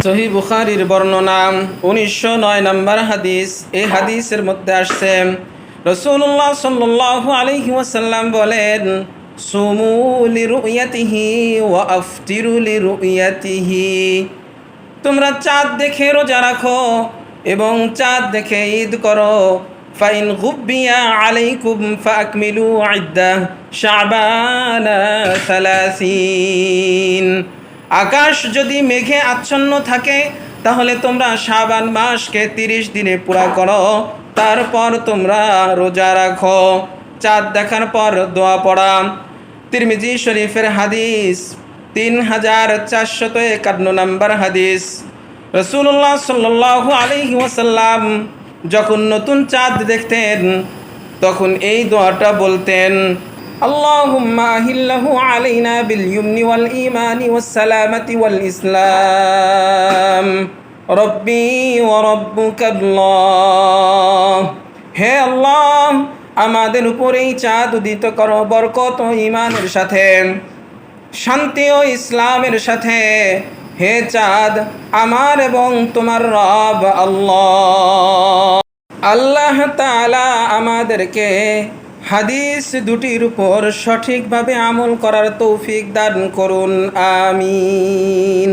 সহিহ বুখারীর বর্ণনা 1909 নম্বর হাদিস। এই হাদিসের মধ্যে আসছে রাসূলুল্লাহ সাল্লাল্লাহু আলাইহি ওয়াসাল্লাম বলেন, সুমু লিরুয়াতিহি ওয়া আফতিরু লিরুয়াতিহি। তোমরা চাঁদ দেখে রোজা রাখো এবং চাঁদ দেখে ঈদ করো। ফাইন গুব্বিয়া আলাইকুম ফাকমিলু ইদ্দাহ শাবানা 30। আকাশ যদি মেঘে আচ্ছন্ন থাকে তাহলে তোমরা শাবান মাসকে 30 দিনে পুরা করো, তারপর তোমরা রোজা রাখো। চাঁদ দেখার পর দোয়া পড়া। তিরমিজি শরীফের হাদিস 3451 নম্বর হাদিস। রাসূলুল্লাহ সাল্লাল্লাহু আলাইহি ওয়াসাল্লাম যখন নতুন চাঁদ দেখতেন তখন এই দোয়াটা বলতেন, আল্লাহুম্মা আহিল্লাহু আলাইনা বিল ইয়ুমনি ওয়াল ঈমানি ওয়াস সালামাতি ওয়াল ইসলাম রব্বি ওয়া রাব্বুকাল্লাহ। হে আল্লাহ, আমাদের উপরে এই চাঁদ উদিত করো বরকত ও ঈমানের সাথে, শান্তি ও ইসলামের সাথে। হে চাঁদ, আমার এবং তোমার রব আল্লাহ। আল্লাহ তাআলা আমাদেরকে হাদিস দুটির উপর সঠিকভাবে আমল করার তৌফিক দান করুন। আমিন।